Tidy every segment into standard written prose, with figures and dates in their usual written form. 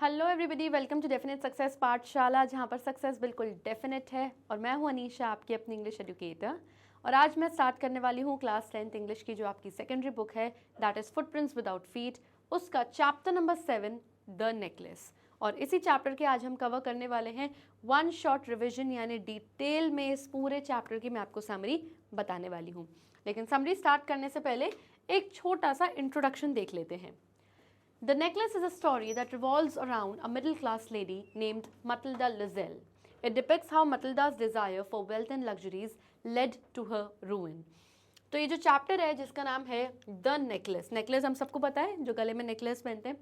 Hello everybody, welcome to definite success Pathshala, जहाँ पर success बिल्कुल डेफिनेट है। और मैं हूँ अनीशा, आपकी अपनी इंग्लिश एजुकेटर। और आज मैं स्टार्ट करने वाली हूँ क्लास 10th इंग्लिश की जो आपकी सेकेंडरी बुक है, that is footprints without feet, उसका चैप्टर नंबर 7 द नेकलेस। और इसी चैप्टर के आज हम कवर करने वाले हैं वन शॉर्ट रिविजन, यानी डिटेल में इस पूरे चैप्टर की मैं आपको समरी बताने वाली हूँ। लेकिन समरी स्टार्ट करने से पहले एक छोटा सा इंट्रोडक्शन देख लेते हैं। The Necklace is a story that revolves around a middle-class lady named Matilda Lizelle. It depicts how Matilda's desire for wealth and luxuries led to her ruin. तो ये जो चैप्टर है जिसका नाम है द नेकलेस, नेकलेस हम सबको पता है जो गले में नेकलेस पहनते हैं।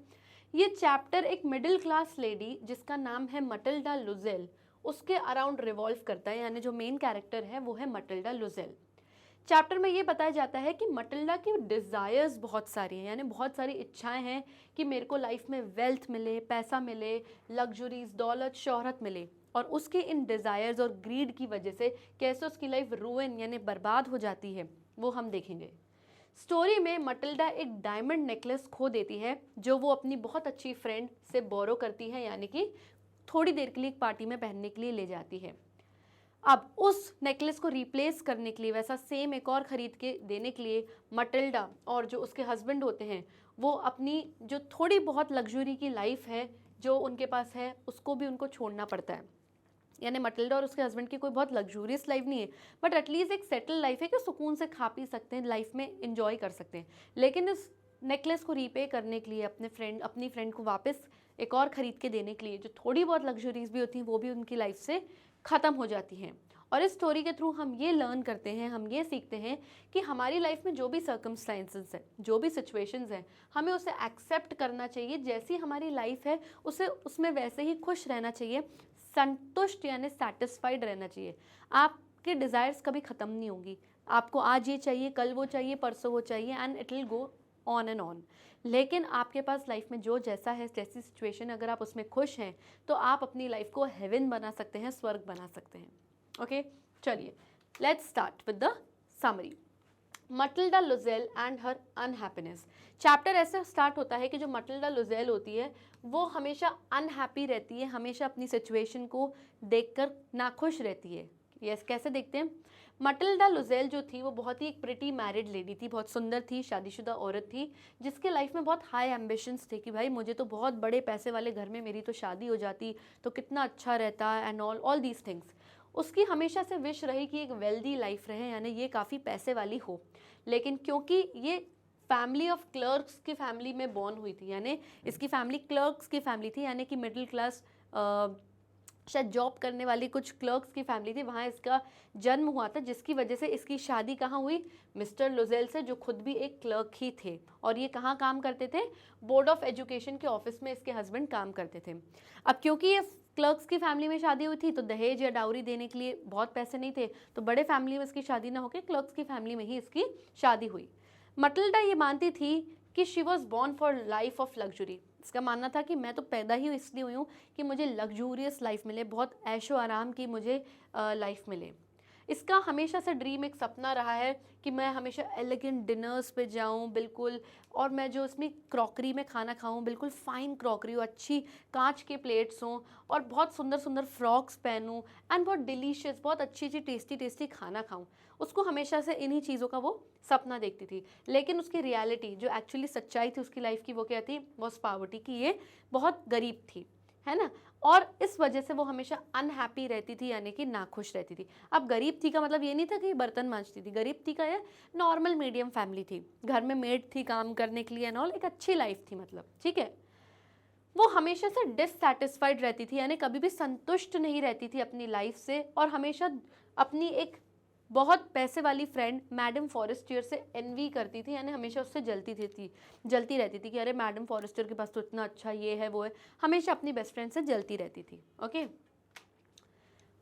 ये चैप्टर एक मिडिल क्लास लेडी जिसका नाम है मटिल्डा लुजेल, उसके अराउंड रिवॉल्व करता है, यानी जो मेन कैरेक्टर है वो है मटिल्डा लुजेल। चैप्टर में ये बताया जाता है कि मटिल्डा की डिज़ायर्स बहुत सारी हैं, यानी बहुत सारी इच्छाएं हैं कि मेरे को लाइफ में वेल्थ मिले, पैसा मिले, लग्जरीज, दौलत, शोहरत मिले। और उसके इन डिज़ायर्स और ग्रीड की वजह से कैसे उसकी लाइफ रूइन यानी बर्बाद हो जाती है वो हम देखेंगे। स्टोरी में मटिल्डा एक डायमंड नेकलेस खो देती है जो वो अपनी बहुत अच्छी फ्रेंड से बोरो करती है, यानी कि थोड़ी देर के लिए एक पार्टी में पहनने के लिए ले जाती है। अब उस नेकलेस को रिप्लेस करने के लिए वैसा सेम एक और ख़रीद के देने के लिए मटिल्डा और जो उसके हस्बैंड होते हैं वो अपनी जो थोड़ी बहुत लग्जरी की लाइफ है जो उनके पास है उसको भी उनको छोड़ना पड़ता है। यानी मटिल्डा और उसके हस्बैंड की कोई बहुत लग्जूरियस लाइफ नहीं है, बट एटलीस्ट एक सेटल लाइफ है कि सुकून से खा पी सकते हैं, लाइफ में इंजॉय कर सकते हैं। लेकिन इस नेकलेस को रीपे करने के लिए अपनी फ्रेंड को वापस एक और ख़रीद के देने के लिए जो थोड़ी बहुत लग्जरीज भी होती हैं वो भी उनकी लाइफ से ख़त्म हो जाती हैं। और इस स्टोरी के थ्रू हम ये लर्न करते हैं, हम ये सीखते हैं कि हमारी लाइफ में जो भी सर्कमस्टांसेस है, जो भी सिचुएशंस हैं, हमें उसे एक्सेप्ट करना चाहिए। जैसी हमारी लाइफ है उसे उसमें वैसे ही खुश रहना चाहिए, संतुष्ट यानी सेटिस्फाइड रहना चाहिए। आपके डिज़ायर्स कभी ख़त्म नहीं होंगी, आपको आज ये चाहिए, कल वो चाहिए, परसों वो चाहिए, and it will go on and on. लेकिन आपके पास लाइफ में जो जैसा है, जैसी सिचुएशन, अगर आप उसमें खुश हैं तो आप अपनी लाइफ को हेवन बना सकते हैं, स्वर्ग बना सकते हैं। ओके, चलिए let's start with the summary. Mathilde Loisel and her unhappiness. Chapter ऐसे स्टार्ट होता है कि जो मटिल्डा लुजेल होती है वो हमेशा अनहैप्पी रहती है, हमेशा अपनी सिचुएशन को देखकर नाखुश रहती है। यस, कैसे देखते हैं? मटिल्डा लुजेल जो थी वो बहुत ही एक प्रिटी मैरिड लेडी थी, बहुत सुंदर थी, शादीशुदा औरत थी जिसके लाइफ में बहुत हाई एम्बिशंस थे कि भाई मुझे तो बहुत बड़े पैसे वाले घर में मेरी तो शादी हो जाती तो कितना अच्छा रहता, एंड ऑल दीज थिंग्स। उसकी हमेशा से विश रही कि एक वेल्दी लाइफ रहे, यानी ये काफ़ी पैसे वाली हो। लेकिन क्योंकि ये फैमिली ऑफ क्लर्क्स की फैमिली में बॉर्न हुई थी, यानी इसकी फैमिली क्लर्क्स की फैमिली थी, यानी कि मिडिल क्लास शायद जॉब करने वाली कुछ क्लर्क्स की फैमिली थी, वहाँ इसका जन्म हुआ था, जिसकी वजह से इसकी शादी कहाँ हुई? मिस्टर लुजेल से, जो खुद भी एक क्लर्क ही थे। और ये कहाँ काम करते थे? बोर्ड ऑफ एजुकेशन के ऑफिस में इसके हस्बैंड काम करते थे। अब क्योंकि ये क्लर्क्स की फैमिली में शादी हुई थी तो दहेज या डाउरी देने के लिए बहुत पैसे नहीं थे, तो बड़े फैमिली में इसकी शादी ना होकर क्लर्क्स की फैमिली में ही इसकी शादी हुई। मटिल्डा ये मानती थी कि she was born for life of luxury. इसका मानना था कि मैं तो पैदा ही इसलिए हुई हूँ कि मुझे लग्जूरियस लाइफ मिले, बहुत ऐशो आराम की मुझे लाइफ मिले। इसका हमेशा से ड्रीम, एक सपना रहा है कि मैं हमेशा एलिगेंट डिनर्स पे जाऊं बिल्कुल, और मैं जो इसमें क्रॉकरी में खाना खाऊं बिल्कुल फ़ाइन क्रॉकरी हो, अच्छी कांच के प्लेट्स हों, और बहुत सुंदर सुंदर फ्रॉक्स पहनूं, एंड बहुत डिलीशियस, बहुत अच्छी अच्छी टेस्टी टेस्टी खाना खाऊं। उसको हमेशा से इन्हीं चीज़ों का वो सपना देखती थी। लेकिन उसकी रियलिटी, जो एक्चुअली सच्चाई थी उसकी लाइफ की, वो क्या थी? वॉज पॉवर्टी, की ये बहुत गरीब थी, है ना। और इस वजह से वो हमेशा अनहैप्पी रहती थी, यानी कि नाखुश रहती थी। अब गरीब थी का मतलब ये नहीं था कि बर्तन मांजती थी, गरीब थी का ये नॉर्मल मीडियम फैमिली थी, घर में मेड थी काम करने के लिए एंड ऑल, एक अच्छी लाइफ थी मतलब, ठीक है। वो हमेशा से डिससैटिस्फाइड रहती थी, यानी कभी भी संतुष्ट नहीं रहती थी अपनी लाइफ से, और हमेशा अपनी एक बहुत पैसे वाली फ्रेंड मैडम फॉरेस्टियर से एनवी करती थी, यानी हमेशा उससे जलती रहती थी कि अरे मैडम फॉरेस्टियर के पास तो इतना अच्छा ये है वो है, हमेशा अपनी बेस्ट फ्रेंड से जलती रहती थी। Okay,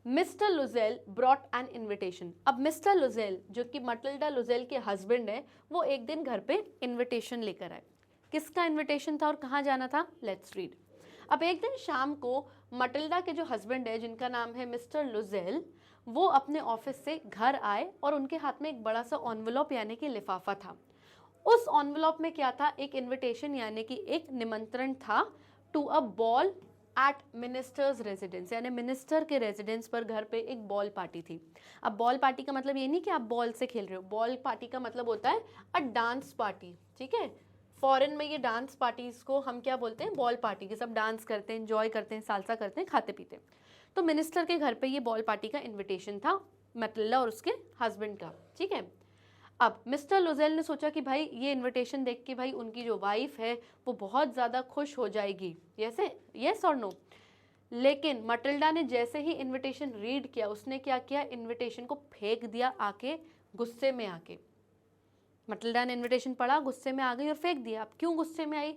mister Loisel brought an invitation. अब मिस्टर लुजेल जो कि मटिल्डा लुजेल के हस्बैंड है, वो एक दिन घर पे इन्विटेशन लेकर आए। किसका इन्विटेशन था और कहाँ जाना था? Let's read. अब एक दिन शाम को मटिल्डा के जो हस्बैंड है, जिनका नाम है मिस्टर लुजेल, वो अपने ऑफिस से घर आए और उनके हाथ में एक बड़ा सा एनवेलप यानी कि लिफाफा था। उस एनवेलप में क्या था? एक इन्विटेशन यानी कि एक निमंत्रण था to a ball at minister's residence, यानी मिनिस्टर के रेजिडेंस पर घर पे एक बॉल पार्टी थी। अब बॉल पार्टी का मतलब ये नहीं कि आप बॉल से खेल रहे हो, बॉल पार्टी का मतलब होता है अ डांस पार्टी, ठीक है। फॉरेन में ये डांस पार्टीज को हम क्या बोलते हैं, बॉल पार्टी के, सब डांस करते हैं, एंजॉय करते हैं, सालसा करते हैं, खाते पीते हैं। तो मिनिस्टर के घर पे ये बॉल पार्टी का इन्विटेशन था मैटिल्डा और उसके हस्बैंड का, ठीक है। अब मिस्टर लोजेल ने सोचा कि भाई ये इनविटेशन देख के भाई उनकी जो वाइफ है वो बहुत ज़्यादा खुश हो जाएगी, यस और नो। लेकिन मटिल्डा ने जैसे ही इनविटेशन रीड किया, उसने क्या किया, इनविटेशन को फेंक दिया आके, गुस्से में आके। मटिल्डा ने इनविटेशन पढ़ा, गुस्से में आ गई और फेंक दिया। अब क्यों गुस्से में आई?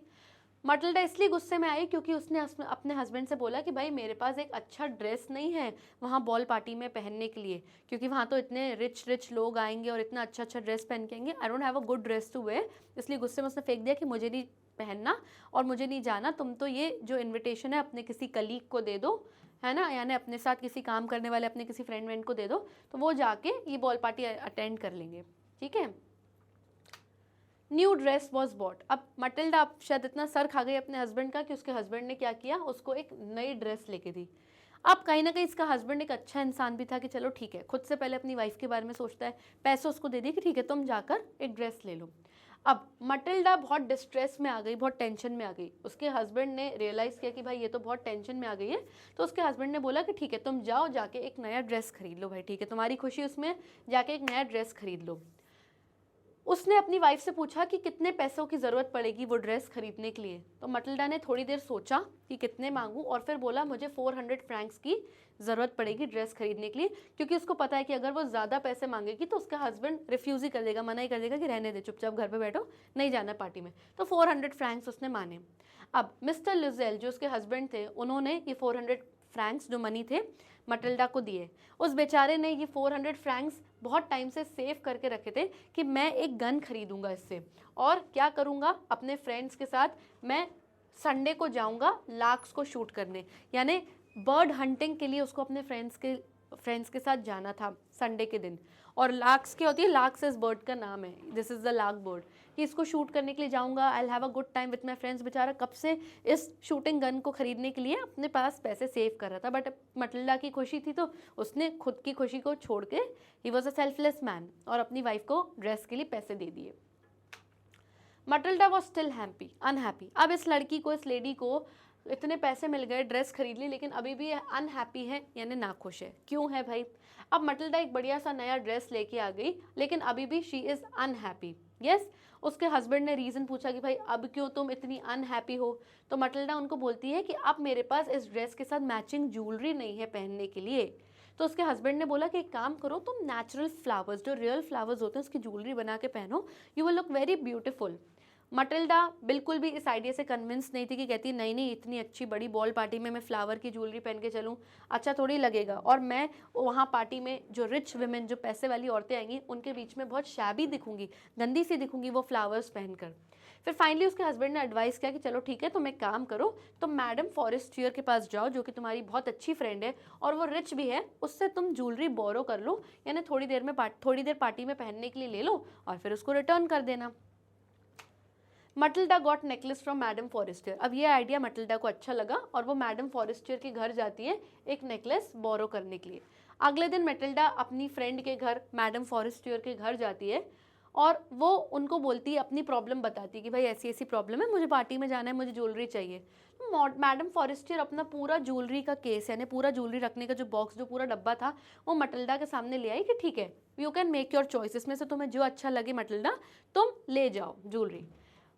मटिल्डा इसलिए गुस्से में आई क्योंकि उसने अपने हस्बैंड से बोला कि भाई मेरे पास एक अच्छा ड्रेस नहीं है वहाँ बॉल पार्टी में पहनने के लिए, क्योंकि वहाँ तो इतने रिच लोग आएंगे और इतना अच्छा ड्रेस पहन के आएंगे, I don't have a good dress to wear. इसलिए गुस्से में उसने फेंक दिया कि मुझे नहीं पहनना और मुझे नहीं जाना, तुम तो ये जो इन्विटेशन है अपने किसी कलीग को दे दो, है ना, यानी अपने साथ किसी काम करने वाले अपने किसी फ्रेंड को दे दो, तो वो जाके ये बॉल पार्टी अटेंड कर लेंगे, ठीक है। New dress was bought. अब मटिल्डा अब शायद इतना सर खा गई अपने हस्बैंड का कि उसके हस्बैंड ने क्या किया, उसको एक नई ड्रेस लेके दी। अब कहीं ना कहीं इसका हस्बैंड एक अच्छा इंसान भी था कि चलो ठीक है, खुद से पहले अपनी वाइफ के बारे में सोचता है, पैसे उसको दे दी कि ठीक है तुम जाकर एक ड्रेस ले लो। अब मटिल्डा बहुत डिस्ट्रेस में आ गई, बहुत टेंशन में आ गई। उसके हस्बैंड ने रियलाइज़ किया कि भाई ये तो बहुत टेंशन में आ गई है, तो उसके हस्बैंड ने बोला कि ठीक है तुम जाओ जाके एक नया ड्रेस खरीद लो भाई, ठीक है तुम्हारी खुशी उसमें, जाके एक नया ड्रेस खरीद लो। उसने अपनी वाइफ से पूछा कि कितने पैसों की ज़रूरत पड़ेगी वो ड्रेस खरीदने के लिए। तो मटिल्डा ने थोड़ी देर सोचा कि कितने मांगूं और फिर बोला मुझे 400 फ्रैंक्स की ज़रूरत पड़ेगी ड्रेस खरीदने के लिए, क्योंकि उसको पता है कि अगर वो ज़्यादा पैसे मांगेगी तो उसका हस्बैंड रिफ्यूज़ ही कर देगा, मना ही कर देगा कि रहने दे, चुपचाप घर पे बैठो, नहीं जाना पार्टी में। तो 400 फ्रैंक्स उसने माने। अब मिस्टर लुजेल जो उसके हस्बैंड थे, उन्होंने ये 400 फ्रैंक्स जो मनी थे मटिल्डा को दिए। उस बेचारे ने ये 400 फ्रैंक्स बहुत टाइम से सेव करके रखे थे कि मैं एक गन खरीदूंगा इससे, और क्या करूंगा, अपने फ्रेंड्स के साथ मैं संडे को जाऊंगा लार्क्स को शूट करने, यानी बर्ड हंटिंग के लिए उसको अपने फ्रेंड्स के साथ जाना था संडे के दिन। और लार्क्स क्या होती है, लार्क्स इस बर्ड का नाम है, this is the lark bird, कि इसको शूट करने के लिए जाऊंगा, I will have a good time with my friends. बेचारा कब से इस शूटिंग गन को खरीदने के लिए अपने पास पैसे सेव कर रहा था, बट मटिल्डा की खुशी थी तो उसने खुद की खुशी को छोड़ के, he was a selfless man, और अपनी वाइफ को ड्रेस के लिए पैसे दे दिए। Matilda was still unhappy. अब इस लड़की को, इस लेडी को इतने पैसे मिल गए, ड्रेस खरीद ली, लेकिन अभी भी अनहैप्पी है, यानी नाखुश है। क्यों है भाई? अब मटिल्डा एक बढ़िया सा नया ड्रेस लेके आ गई, लेकिन अभी भी शी इज़ अनहैप्पी। यस, उसके हस्बैंड ने रीज़न पूछा कि भाई अब क्यों तुम इतनी अनहैप्पी हो, तो मटिल्डा उनको बोलती है कि अब मेरे पास इस ड्रेस के साथ मैचिंग ज्वेलरी नहीं है पहनने के लिए। तो उसके हस्बैंड ने बोला कि एक काम करो, तुम नेचुरल फ्लावर्स, जो रियल फ्लावर्स होते हैं उसकी ज्वेलरी बना के पहनो, you will look very beautiful. Matilda बिल्कुल भी इस आइडिया से कन्विंस नहीं थी, कि कहती नहीं नहीं इतनी अच्छी बड़ी बॉल पार्टी में मैं फ्लावर की ज्वेलरी पहन के चलूँ, अच्छा थोड़ी लगेगा, और मैं वहाँ पार्टी में जो रिच वुमेन, जो पैसे वाली औरतें आएंगी उनके बीच में बहुत शैबी दिखूंगी, गंदी सी दिखूंगी वो फ्लावर्स पहनकर। फिर फाइनली उसके हस्बैंड ने एडवाइस किया कि चलो ठीक है तुम एक काम करो, तुम मैडम फॉरेस्टियर के पास जाओ जो कि तुम्हारी बहुत अच्छी फ्रेंड है और वो रिच भी है, उससे तुम ज्वेलरी बोरो कर लो, यानी थोड़ी देर पार्टी में पहनने के लिए ले लो और फिर उसको रिटर्न कर देना। Matilda got necklace from madam Forestier. अब ये आइडिया मटिल्डा को अच्छा लगा और वो मैडम फॉरेस्टियर के घर जाती है एक नेकलेस बोरो करने के लिए। अगले दिन मटिल्डा अपनी फ्रेंड के घर, मैडम फॉरेस्टियर के घर जाती है और वो उनको बोलती है, अपनी प्रॉब्लम बताती है कि भाई ऐसी ऐसी प्रॉब्लम है, मुझे पार्टी में जाना है, मुझे ज्वेलरी चाहिए। मैडम फॉरेस्टियर अपना पूरा ज्वेलरी का केस, यानी पूरा ज्वेलरी रखने का जो बॉक्स, जो पूरा डब्बा था, वो मटिल्डा के सामने ले आई कि ठीक है you can make your choice, इसमें से तुम्हें जो अच्छा लगे मटिल्डा तुम ले जाओ ज्वेलरी।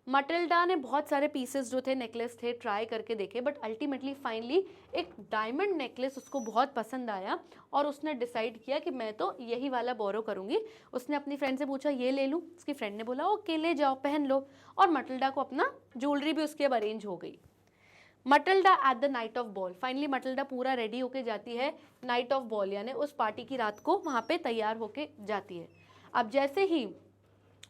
मटिल्डा ने बहुत सारे पीसेस जो थे, नेकलेस थे, ट्राई करके देखे, बट अल्टीमेटली फाइनली एक डायमंड नेकलेस उसको बहुत पसंद आया और उसने डिसाइड किया कि मैं तो यही वाला बोरो करूँगी। उसने अपनी फ्रेंड से पूछा ये ले लूँ, उसकी फ्रेंड ने बोला ओके ले जाओ पहन लो, और मटिल्डा को अपना ज्वेलरी भी उसकी अब अरेंज हो गई। Matilda at the night of ball. Finally Matilda पूरा रेडी होके जाती है नाइट ऑफ बॉल, यानी उस पार्टी की रात को वहाँ पे तैयार होके जाती है। अब जैसे ही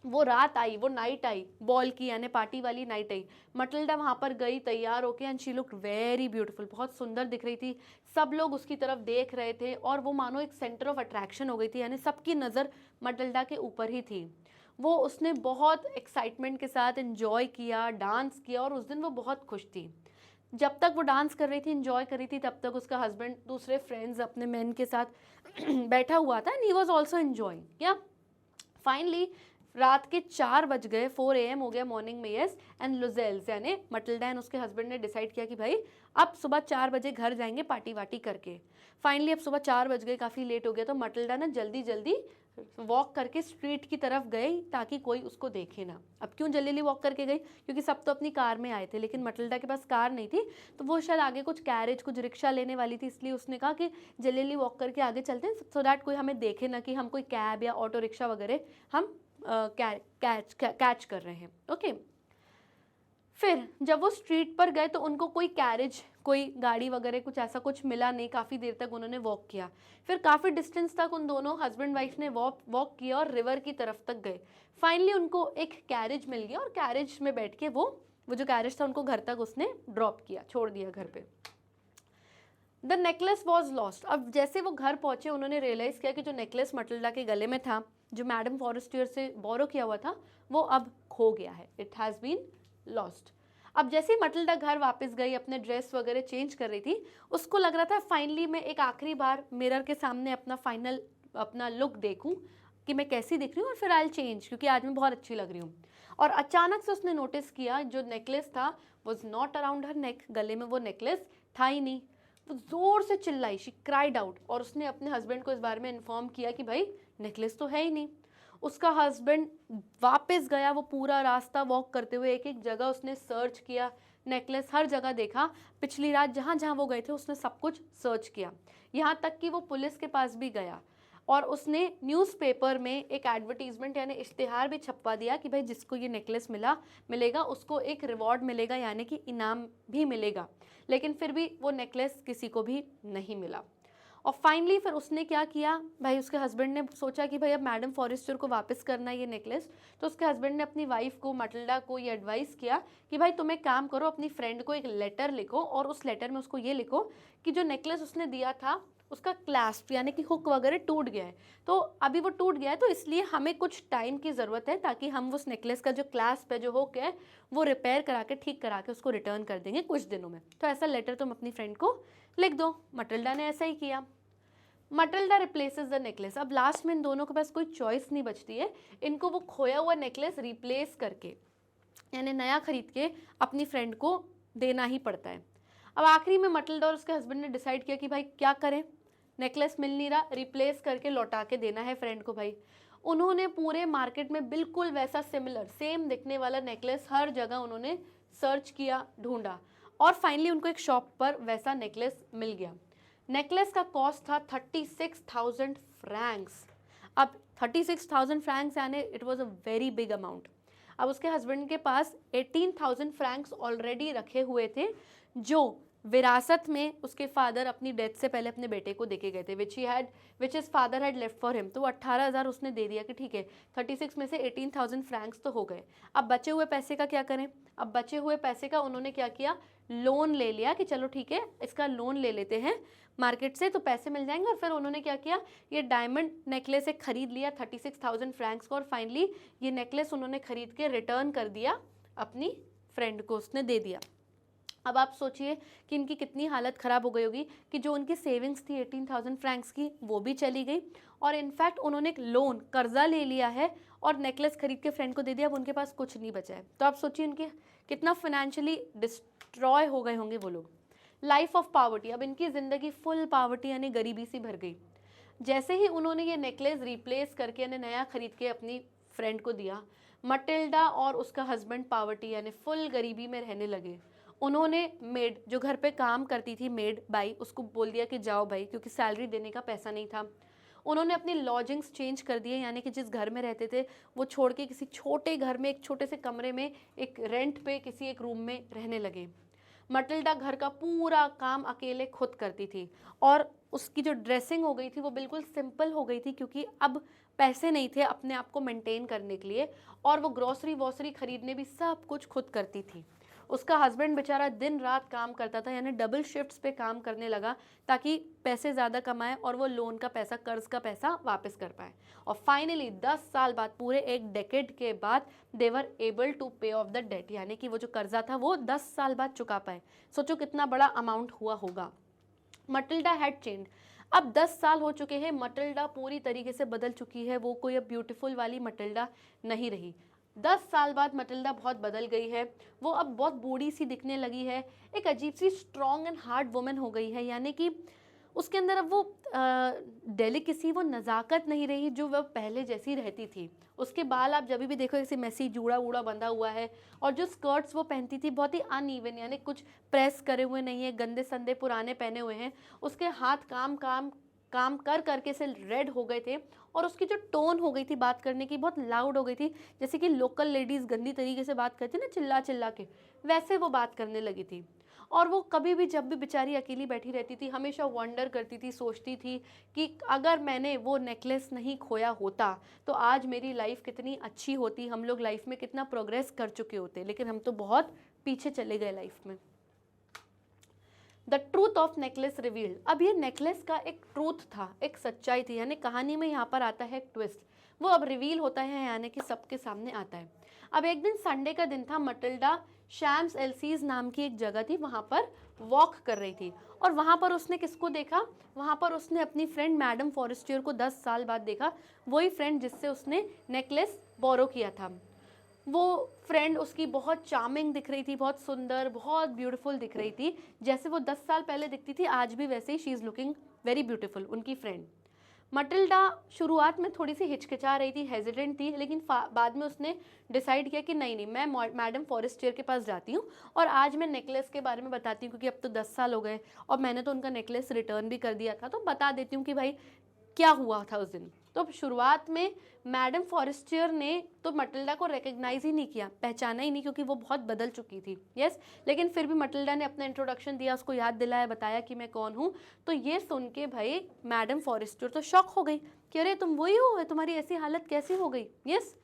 वो रात आई, वो नाइट आई बॉल की, यानी पार्टी वाली नाइट आई, मटिल्डा वहाँ पर गई तैयार होके and she looked very beautiful, बहुत सुंदर दिख रही थी। सब लोग उसकी तरफ देख रहे थे और वो मानो एक सेंटर ऑफ अट्रैक्शन हो गई थी, यानी सबकी नज़र मटिल्डा के ऊपर ही थी। वो उसने बहुत एक्साइटमेंट के साथ एंजॉय किया, डांस किया और उस दिन वो बहुत खुश थी। जब तक वो डांस कर रही थी, इंजॉय कर रही थी, तब तक उसका हस्बैंड दूसरे फ्रेंड्स अपने मैन के साथ बैठा हुआ था and he was also enjoying. या फाइनली रात के 4 बज गए, 4 AM हो गया मॉर्निंग में, यस, एंड लुजेल्स यानी मटिल्डा एंड उसके हस्बैंड ने डिसाइड किया कि भाई अब सुबह 4 बजे घर जाएंगे पार्टी वार्टी करके। फाइनली अब सुबह 4 बज गए, काफ़ी लेट हो गया, तो मटिल्डा ना जल्दी जल्दी वॉक करके स्ट्रीट की तरफ गई ताकि कोई उसको देखे ना। अब क्यों जल्दी जल्दी वॉक करके गई, क्योंकि सब तो अपनी कार में आए थे, लेकिन मटिल्डा के पास कार नहीं थी, तो वो शायद आगे कुछ कैरेज कुछ रिक्शा लेने वाली थी, इसलिए उसने कहा कि जल्दी जल्दी वॉक करके आगे चलते हैं सो दैट कोई हमें देखे ना कि हम कोई कैब या ऑटो रिक्शा वगैरह हम कैच कर रहे हैं। ओके, फिर जब वो स्ट्रीट पर गए तो उनको कोई कैरेज कोई गाड़ी वगैरह कुछ ऐसा कुछ मिला नहीं, काफ़ी देर तक उन्होंने वॉक किया। फिर काफ़ी डिस्टेंस तक उन दोनों हस्बैंड वाइफ ने वॉक किया और रिवर की तरफ तक गए। फाइनली उनको एक कैरेज मिल गया और कैरेज में बैठ के वो जो कैरेज था उनको घर तक उसने ड्रॉप किया, छोड़ दिया घर पे। The necklace was lost. अब जैसे वो घर पहुंचे उन्होंने रियलाइज़ किया कि जो नेकलेस मटिल्डा के गले में था, जो मैडम फॉरेस्टियर से बोरो किया हुआ था, वो अब खो गया है, इट हैज़ बीन लॉस्ट। अब जैसे ही मटिल्डा घर वापस गई, अपने ड्रेस वगैरह चेंज कर रही थी, उसको लग रहा था फाइनली मैं एक आखिरी बार मिरर के सामने अपना लुक देखूं कि मैं कैसी दिख रही हूँ और फिर आई विल चेंज, क्योंकि आज मैं बहुत अच्छी लग रही हूँ। और अचानक से उसने नोटिस किया जो नेकलेस था वॉज नॉट अराउंड हर नेक, गले में वो नेकलेस था ही नहीं। वो जोर से चिल्लाई, शी क्राइड आउट, और उसने अपने हस्बैंड को इस बारे में इन्फॉर्म किया कि भाई नेकलेस तो है ही नहीं। उसका हस्बैंड वापस गया, वो पूरा रास्ता वॉक करते हुए एक एक जगह उसने सर्च किया, नेकलेस हर जगह देखा, पिछली रात जहाँ जहाँ वो गए थे उसने सब कुछ सर्च किया, यहाँ तक कि वो पुलिस के पास भी गया और उसने न्यूज़पेपर में एक एडवर्टीजमेंट यानी इश्तिहार भी छपवा दिया कि भाई जिसको ये नेकलेस मिलेगा उसको एक रिवॉर्ड मिलेगा, यानी कि इनाम भी मिलेगा। लेकिन फिर भी वो नेकलेस किसी को भी नहीं मिला। और फाइनली फिर उसने क्या किया, भाई उसके हस्बैंड ने सोचा कि भाई अब मैडम फॉरेस्टर को वापस करना है ये नेकलेस, तो उसके हस्बैंड ने अपनी वाइफ को मटिल्डा को ये एडवाइस किया कि भाई तुम एक काम करो, अपनी फ्रेंड को एक लेटर लिखो और उस लेटर में उसको ये लिखो कि जो नेकलेस उसने दिया था उसका क्लैस्प यानी कि हुक वगैरह टूट गया है, तो अभी वो टूट गया है, तो इसलिए हमें कुछ टाइम की ज़रूरत है ताकि हम उस नेकलेस का जो क्लैस्प है जो हुक है वो रिपेयर करा के ठीक करा के उसको रिटर्न कर देंगे कुछ दिनों में, तो ऐसा लेटर तुम अपनी फ्रेंड को लिख दो। मटिल्डा ने ऐसा ही किया। Matilda replaces the necklace. अब लास्ट में इन दोनों के पास कोई चॉइस नहीं बचती है, इनको वो खोया हुआ नेकलेस रिप्लेस करके यानी नया खरीद के अपनी फ्रेंड को देना ही पड़ता है। अब आखिरी में मटिल्डा और उसके हस्बैंड ने डिसाइड किया कि भाई क्या करें, नेकलेस मिल नहीं रहा, रिप्लेस करके लौटा के देना है फ्रेंड को। भाई उन्होंने पूरे मार्केट में बिल्कुल वैसा सिमिलर सेम दिखने वाला नेकलेस हर जगह उन्होंने सर्च किया, ढूंढा और फाइनली उनको एक शॉप पर वैसा नेकलेस मिल गया। नेकलेस का कॉस्ट था 36,000 फ्रैंक्स। अब 36,000 फ्रैंक्स यानी it was a very big amount. अब उसके हस्बैंड के पास 18,000 फ्रैंक्स ऑलरेडी रखे हुए थे जो विरासत में उसके फादर अपनी डेथ से पहले अपने बेटे को देके गए थे, विच his father had left for him. तो 18,000 उसने दे दिया कि ठीक है 36 में से 18,000 फ्रैंक्स तो हो गए। अब बचे हुए पैसे का क्या करें, अब बचे हुए पैसे का उन्होंने क्या किया, लोन ले लिया कि चलो ठीक है इसका लोन ले लेते हैं मार्केट से तो पैसे मिल जाएंगे। और फिर उन्होंने क्या किया, ये डायमंड नेकलेस एक खरीद लिया 36,000 फ्रैंक्स को और फाइनली ये नेकलेस उन्होंने खरीद के रिटर्न कर दिया अपनी फ्रेंड को, उसने दे दिया। अब आप सोचिए कि इनकी कितनी हालत ख़राब हो गई होगी कि जो उनकी सेविंग्स थी 18,000 फ्रैंक्स की वो भी चली गई और इनफैक्ट उन्होंने एक लोन कर्जा ले लिया है और नेकलेस खरीद के फ्रेंड को दे दिया, अब उनके पास कुछ नहीं बचा है। तो आप सोचिए उनके कितना फाइनेंशियली डिस्ट्रॉय हो गए होंगे वो लोग। लाइफ ऑफ पावर्टी, अब इनकी ज़िंदगी फुल पावर्टी यानी गरीबी सी भर गई। जैसे ही उन्होंने ये नेकलेस रिप्लेस करके यानी नया खरीद के अपनी फ्रेंड को दिया, मटिल्डा और उसका हस्बैंड पावर्टी यानी फुल गरीबी में रहने लगे। उन्होंने मेड जो घर पे काम करती थी, मेड बाई, उसको बोल दिया कि जाओ भाई, क्योंकि सैलरी देने का पैसा नहीं था। उन्होंने अपनी लॉजिंग्स चेंज कर दिए यानी कि जिस घर में रहते थे वो छोड़ के किसी छोटे घर में एक छोटे से कमरे में एक रेंट पे किसी एक रूम में रहने लगे। मटिल्डा घर का पूरा काम अकेले खुद करती थी और उसकी जो ड्रेसिंग हो गई थी वो बिल्कुल सिंपल हो गई थी क्योंकि अब पैसे नहीं थे अपने आप को मेंटेन करने के लिए और वो ग्रॉसरी वॉसरी खरीदने भी सब कुछ खुद करती थी। उसका हस्बैंड बेचारा दिन रात काम करता था, यानी डबल शिफ्ट्स पे काम करने लगा ताकि पैसे ज़्यादा कमाए और वो लोन का पैसा, कर्ज का पैसा वापस कर पाए। और फाइनली 10 साल बाद, पूरे एक डेकेड के बाद, दे वर एबल टू पे ऑफ द डेट, यानी कि वो जो कर्जा था वो 10 साल बाद चुका पाए। सोचो कितना बड़ा अमाउंट हुआ होगा। Matilda had change. अब 10 साल हो चुके हैं, मटिल्डा पूरी तरीके से बदल चुकी है। वो कोई अब ब्यूटीफुल वाली मटिल्डा नहीं रही। 10 साल बाद मटिल्डा बहुत बदल गई है। वो अब बहुत बूढ़ी सी दिखने लगी है, एक अजीब सी स्ट्रॉन्ग एंड हार्ड वुमेन हो गई है, यानी कि उसके अंदर अब वो डेलिकेसी, वो नज़ाकत नहीं रही जो वह पहले जैसी रहती थी। उसके बाल आप जब भी देखो ऐसे मैसी जूड़ा वूड़ा बंधा हुआ है, और जो स्कर्ट्स वो पहनती थी बहुत ही अनइवन, यानी कुछ प्रेस करे हुए नहीं है, गंदे संदे पुराने पहने हुए हैं। उसके हाथ काम काम काम कर करके से रेड हो गए थे, और उसकी जो टोन हो गई थी बात करने की, बहुत लाउड हो गई थी, जैसे कि लोकल लेडीज़ गंदी तरीके से बात करती ना, चिल्ला चिल्ला के, वैसे वो बात करने लगी थी। और वो कभी भी जब भी बेचारी अकेली बैठी रहती थी, हमेशा वंडर करती थी, सोचती थी कि अगर मैंने वो नेकलेस नहीं खोया होता तो आज मेरी लाइफ कितनी अच्छी होती, हम लोग लाइफ में कितना प्रोग्रेस कर चुके होते, लेकिन हम तो बहुत पीछे चले गए लाइफ में। The truth of necklace revealed. अब ये नेकलेस का एक ट्रूथ था, एक सच्चाई थी, यानी कहानी में यहाँ पर आता है एक ट्विस्ट, वो अब रिवील होता है, यानी कि सबके सामने आता है। अब एक दिन संडे का दिन था, मटिल्डा शैम्स एल्सीज नाम की एक जगह थी, वहाँ पर वॉक कर रही थी, और वहाँ पर उसने किसको देखा? वहाँ पर उसने अपनी फ्रेंड मैडम फॉरेस्टियर को 10 साल बाद देखा, वही फ्रेंड जिससे उसने नेकलेस बोरो किया था। वो फ्रेंड उसकी बहुत चार्मिंग दिख रही थी, बहुत सुंदर, बहुत ब्यूटीफुल दिख रही थी, जैसे वो 10 साल पहले दिखती थी, आज भी वैसे ही she is looking very beautiful, उनकी फ्रेंड। मटिल्डा शुरुआत में थोड़ी सी हिचकिचा रही थी, हेजिटेंट थी, लेकिन बाद में उसने डिसाइड किया कि नहीं, मैं मैडम फॉरेस्टियर के पास जाती हूँ और आज मैं नेकलेस के बारे में बताती हूँ, क्योंकि अब तो 10 साल हो गए और मैंने तो उनका नेकलेस रिटर्न भी कर दिया था, तो बता देती हूँ कि भाई क्या हुआ था उस दिन। तो शुरुआत में मैडम फॉरेस्टियर ने तो मटिल्डा को रिकग्नाइज ही नहीं किया, पहचाना ही नहीं, क्योंकि वो बहुत बदल चुकी थी। यस, लेकिन फिर भी मटिल्डा ने अपना इंट्रोडक्शन दिया, उसको याद दिलाया, बताया कि मैं कौन हूँ। तो ये सुन के भाई मैडम फॉरेस्टियर तो शॉक हो गई कि अरे तुम वही हो, तुम्हारी ऐसी हालत कैसे हो गई। यस,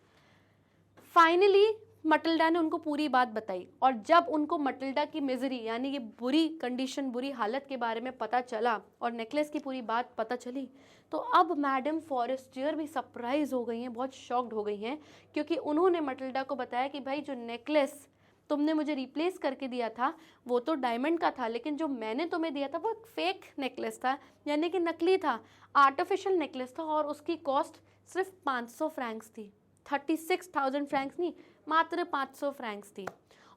फाइनली मटिल्डा ने उनको पूरी बात बताई, और जब उनको मटिल्डा की मिजरी, यानी कि बुरी कंडीशन, बुरी हालत के बारे में पता चला और नेकलेस की पूरी बात पता चली, तो अब मैडम फॉरेस्टियर भी सरप्राइज हो गई हैं, बहुत शॉक्ड हो गई हैं, क्योंकि उन्होंने मटिल्डा को बताया कि भाई जो नेकलेस तुमने मुझे रिप्लेस करके दिया था वो तो डायमंड का था, लेकिन जो मैंने तुम्हें दिया था वो एक फेक नेकलेस था, यानी कि नकली था, आर्टिफिशियल नेकलेस था, और उसकी कॉस्ट सिर्फ 500 फ्रैंक्स थी, 36,000 फ्रैंक्स नहीं, मात्र 500 फ्रैंक्स थी।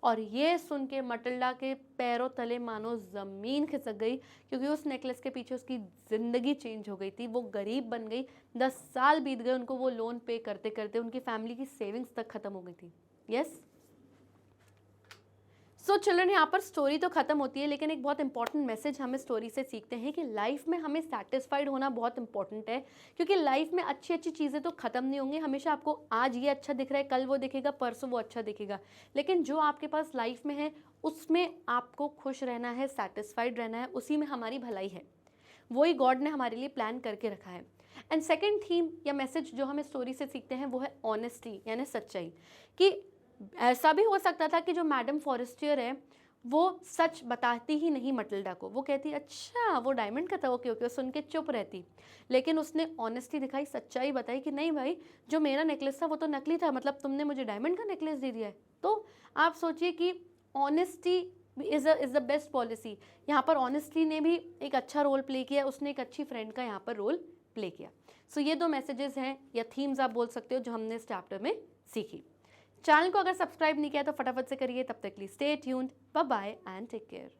और ये सुन के मटिल्डा के पैरों तले मानो ज़मीन खिसक गई, क्योंकि उस नेकलेस के पीछे उसकी ज़िंदगी चेंज हो गई थी, वो गरीब बन गई, 10 साल बीत गए उनको वो लोन पे करते करते, उनकी फैमिली की सेविंग्स तक ख़त्म हो गई थी। यस, सो चिल्ड्रन, यहाँ पर स्टोरी तो ख़त्म होती है, लेकिन एक बहुत इंपॉर्टेंट मैसेज हमें स्टोरी से सीखते हैं कि लाइफ में हमें सेटिस्फाइड होना बहुत इंपॉर्टेंट है, क्योंकि लाइफ में अच्छी अच्छी चीज़ें तो ख़त्म नहीं होंगी, हमेशा आपको आज ये अच्छा दिख रहा है, कल वो दिखेगा, परसों वो अच्छा दिखेगा, लेकिन जो आपके पास लाइफ में है उसमें आपको खुश रहना है, सेटिस्फाइड रहना है, उसी में हमारी भलाई है, वही गॉड ने हमारे लिए प्लान करके रखा है। एंड सेकेंड थीम या मैसेज जो हमें स्टोरी से सीखते हैं वो है ऑनेस्टी, यानी सच्चाई, कि ऐसा भी हो सकता था कि जो मैडम फॉरेस्टियर है वो सच बताती ही नहीं मटिल्डा को, वो कहती अच्छा वो डायमंड का था, ओके ओके, सुन के चुप रहती, लेकिन उसने ऑनेस्टी दिखाई, सच्चाई बताई कि नहीं भाई, जो मेरा नेकलेस था वो तो नकली था, मतलब तुमने मुझे डायमंड का नेकलेस दे दिया है। तो आप सोचिए कि honesty is the best policy. यहाँ पर ऑनेस्टी ने भी एक अच्छा रोल प्ले किया, उसने एक अच्छी फ्रेंड का यहाँ पर रोल प्ले किया। सो ये 2 मैसेजेस हैं या थीम्स आप बोल सकते हो जो हमने इस चैप्टर में सीखी। चैनल को अगर सब्सक्राइब नहीं किया तो फटाफट से करिए, तब तक के लिए stay tuned, bye bye and take care.